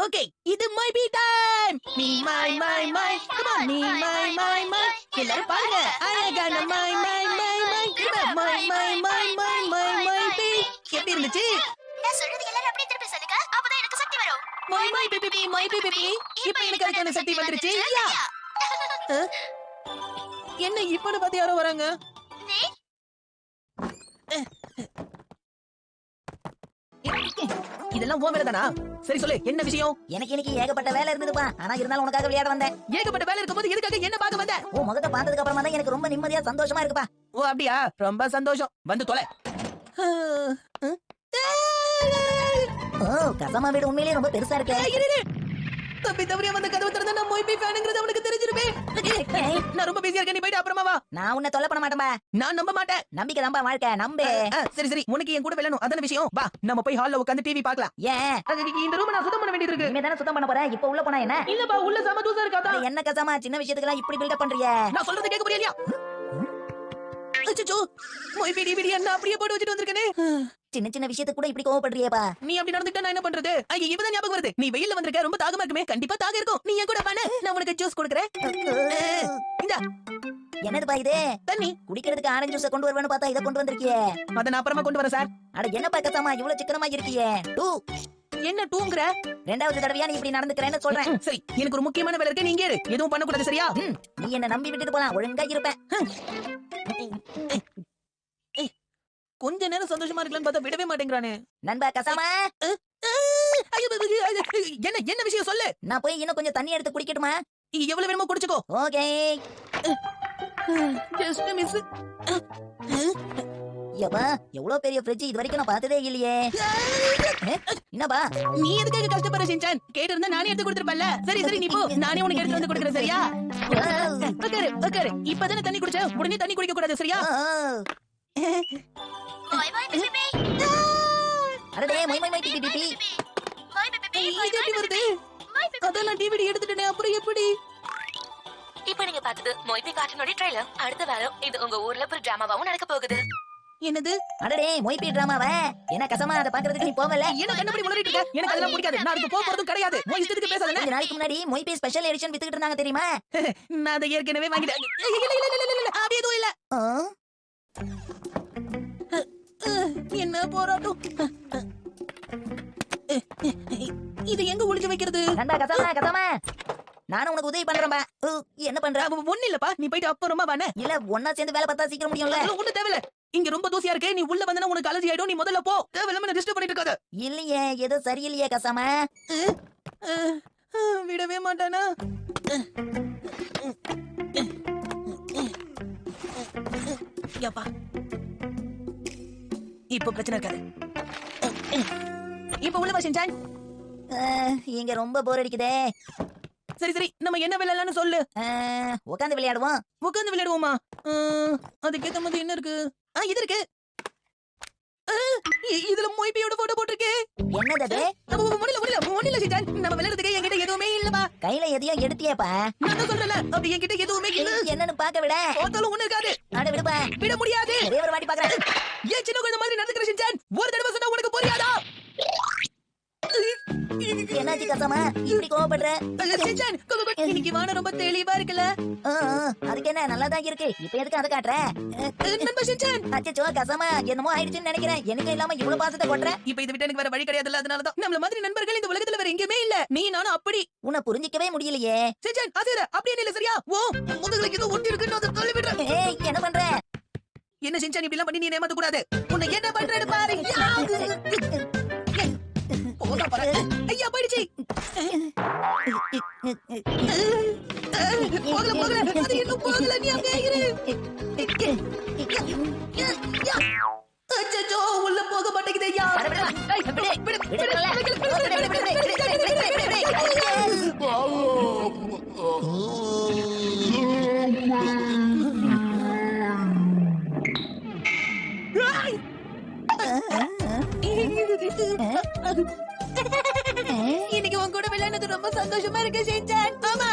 Okay, இது மை பீ டைம். மீ மை மை மை, கம் ஆன் மீ மை மை மை. எல்லாரும் பாருங்க, அழகான மை மை மை மை. இது மை மை மை மை மை மை பீ. எப்படி இருந்துச்சு? நான் சொல்றது எல்லாரும் அப்படியே திருப்பி சொல்லுங்க. அப்பதான் எனக்கு சக்தி வரும். மை மை பீ பீ மை பீ பீ. இப்போ எனக்கு அதுக்கான சக்தி வந்துருச்சு. யா. என்ன இப்பன்னு பார்த்து யாரோ வராங்க? நீ இதெல்லாம் உன் வேலை தானா? சரி சொல்லு, என்ன விஷயம்? எனக்கு இன்னைக்கு ஏகப்பட்ட வேலை இருந்ததுப்பா. ஆனா இருந்தாலும் உனக்காக விளையாட வந்தேன். ஏகப்பட்ட வேலை இருக்கும்போது எதுக்காக என்ன பார்க்க வந்த? உன் முகத்தை பார்த்ததுக்கு அப்புறமா தான் எனக்கு ரொம்ப நிம்மதியா சந்தோஷமா இருக்குப்பா. ஓ அப்படியா? ரொம்ப சந்தோஷம். வந்து தொலை. ஓ, கசமா வீடு உண்மையிலேயே ரொம்ப பெருசா இருக்கு. தப்பி தவறியா வந்த கதவு திறந்தா நான் மொய்பி ஃபேனுங்கிறது அவனுக்கு தெரிஞ்சிருமே. நான் ரொம்ப பிஸியா இருக்கேன், நீ போயிட்டு அப்புறமா வா. நான் உன்னை தொல்லை பண்ண மாட்டேன்பா. நான் நம்ப மாட்டேன். நம்பிக்கை தான்பா வாழ்க்கை, நம்பு. சரி சரி, உனக்கு என் கூட விளையாடணும் அதான விஷயம். வா, நம்ம போய் ஹால்ல உட்கார்ந்து டிவி பார்க்கலாம். ஏன் இந்த ரூம் நான் சுத்தம் பண்ண வேண்டியது இருக்கு. இனிமே தானே சுத்தம் பண்ண போறேன். இப்ப உள்ள போனா என்ன? இல்லப்பா, உள்ள சம தூசா இருக்காதா? அட, என்ன கசமா சின்ன விஷயத்துக்குலாம் இப்படி பில்டப் பண்றியே? நான் சொல்றது கேட்க புரியலையா? அச்சச்சோ, மொய்பி டிவி என்ன அப்படியே போட்டு வச்சிட்டு வந்திருக்கனே. சின்ன சின்ன விஷயத்துக்கு கூட இப்படி கோவப்படுறியேப்பா. நீ அப்படி நடந்துட்டா நான் என்ன பண்றது? ஐயா, இப்பதான் ஞாபகம் வருது. நீ வெயில்ல வந்திருக்க, ரொம்ப தாகமா இருக்குமே. கண்டிப்பா தாகம் இருக்கும். நீ என் கூட வானே, நான் உனக்கு ஜூஸ் கொடுக்கறேன். இந்தா என்னதுப்பா இது? தண்ணி. குடிக்கிறதுக்கு ஆரஞ்சு ஜூஸ் கொண்டு வருவேன்னு பார்த்தா இதை கொண்டு வந்திருக்கியே. அத நான் அப்புறமா கொண்டு வரேன் சார். அட என்னப்பா கசமா இவ்வளவு சிக்கனமா இருக்கியே? டூ என்ன டூங்கற? ரெண்டாவது தடவையா நீ இப்படி நடந்துக்கிறேன்னு சொல்றேன். சரி, எனக்கு ஒரு முக்கியமான வேலை இருக்கு. நீங்க இரு, எதுவும் பண்ண கூடாது, சரியா? நீ என்ன நம்பி விட்டுட்டு போலாம், ஒழுங்கா இருப்பேன். கொஞ்ச நேரம் சந்தோஷமா இருக்கலாம்னு பார்த்தா விடவே மாட்டேங்கிறானே. நண்பா கசமா, என்ன என்ன விஷயம் சொல்லு. நான் போய் இன்னும் கொஞ்சம் தண்ணி எடுத்து குடிக்கட்டுமா? எவ்வளவு வேணுமோ குடிச்சுக்கோ. ஓகே. Just miss. யப்பா, எவ்வளவு பெரிய ஃப்ரிட்ஜ் இது வரைக்கும் நான் பார்த்ததே இல்லையே. என்னப்பா நீ எதுக்காக கஷ்டப்படுற ஷின்சான்? கேட்டு இருந்தா நானே எடுத்து கொடுத்துருப்பேன்ல. சரி சரி, நீ போ, நானே உனக்கு எடுத்து வந்து கொடுக்குறேன், சரியா? உட்காரு உட்காரு. இப்பதானே தண்ணி குடிச்ச, உடனே தண்ணி குடிக்க கூடாது, சரியா? மொய் மொய் பீ பீ. அடடே மை மை மை டி டி டி. மொய் பீ பீ. இது எப்படி வருது? அதான் நான் டிவிடி எடுத்துட்டேனே, அப்புறம் எப்படி? இப்போ நீங்க பார்த்தது மொய்பி கார்ட்டூனோட ட்ரைலர். அடுத்த வாரம் இது உங்க ஊர்ல ஒரு டிராமாவாவும் நடக்க போகுது. என்னது? அடடே மொய்பி டிராமாவா? என்ன கசமா அதை பாக்குறதுக்கு நீ போவல? என்ன கண்ணபடி முளறிட்டு இருக்க? எனக்கு அதெல்லாம் பிடிக்காது. நான் அதுக்கு போறதும் கிடையாது. மொய் இஷ்டத்துக்கு பேசாதே. கொஞ்ச நாளைக்கு முன்னாடி மொய்பி ஸ்பெஷல் எடிஷன் வித்துக்கிட்டு இருந்தாங்க தெரியுமா? நான் அதை ஏற்கனவே வாங்கிட்டேன். இல்ல அது எதுவும் இல்ல. என்ன போராட்டம்? இது எங்க ஒளிச்சு வைக்கிறது? நண்பா கசமா கசமா, நானும் உனக்கு உதவி பண்றேன்பா. என்ன பண்ற? ஒண்ணு இல்லப்பா, நீ போயிட்டு அப்புறமா வானே. இல்ல ஒன்னா சேர்ந்து வேலை பார்த்தா சீக்கிரம் முடியும்ல. ஒண்ணு தேவையில்ல. இங்க ரொம்ப தூசியா இருக்கு. நீ உள்ள வந்தனா உனக்கு அலர்ஜி ஆயிடும். நீ முதல்ல போ. தேவையில்லாம டிஸ்டர்ப் பண்ணிட்டு இருக்காத. இல்லையே, ஏதோ சரியில்லையே கசமா. விடவே மாட்டானா? யப்பா, இப்போ பிரச்சனை இருக்காது. இப்போ உள்ள வா ஷின்சான். இங்க ரொம்ப போர் அடிக்குதே. சரி சரி, நம்ம என்ன விளையாடலாம்னு சொல்லு. உட்காந்து விளையாடுவோம். உட்கார்ந்து விளையாடுவோமா? அதுக்கேத்த மாதிரி என்ன இருக்கு? இது இருக்கு. இதுல மொய்பியோட போட்டோ போட்டிருக்கு. என்னது அது? முடியல ஷின்சான், நம்ம விளையாடுறதுக்கு என்கிட்ட எதுவுமே இல்லப்பா. கையில எதையும் எடுத்தியப்பா? நான் தான் சொல்றேன்ல, அப்படி என்கிட்ட எதுவுமே இல்ல. என்னன்னு பாக்க விட. போட்டாலும் ஒண்ணு இருக்காது. அட விடுப்பா. விட முடியாது. ஒரே ஒரு வாட்டி பாக்குறேன். ஏன் சின்ன குழந்தை மாதிரி நடந்துக்கிற ஷின்சான்? ஒரு தடவை சொன்னா உனக்கு புரியாதா? என்னாச்சு கசமா இப்படி கோவப்படுற? ஷின்சான், இன்னைக்கு வானம் ரொம்ப தெளிவா இருக்குல்ல? அதுக்கு என்ன, நல்லாதான் இருக்கு. இப்ப எதுக்கு அதை காட்டுற? நண்பா ஷின்சான், அச்சச்சோ கசமா, என்னமோ ஆயிடுச்சுன்னு நினைக்கிறேன். எனக்கு இல்லாம இவ்வளவு பாசத்தை கொட்டுற. இப்ப இதை விட்டு எனக்கு வேற வழி கிடையாதுல்ல, அதனாலதான். நம்மள மாதிரி நண்பர்கள் இந்த உலகத்துல வேற எங்கேயுமே இல்ல. நீ நானும் அப்படி. உன்னை புரிஞ்சிக்கவே முடியலையே. ஷின்சான், அதேதான். அப்படியே இல்ல, சரியா? ஓ, முதுகுல ஏதோ ஒட்டி இருக்குன்னு அதை தள்ளி விடுறேன். என்ன பண்ற? என்ன ஷின்சான், இப்படி எல்லாம் பண்ணி நீ ஏமாத்த கூடாது. உன்னை என்ன பண்றேன்னு பாரு. போடா பாரு. ஐயா போயிடுச்சு. போகல அது இன்னும் போகல. நீ அப்படியே இரு. அச்சச்சோ, உள்ள போக மாட்டேங்குது. ஐயா இன்னைக்கு உன் கூட விளையாடுறது ரொம்ப சந்தோஷமா இருக்கு ஷின்சான். ஆமா.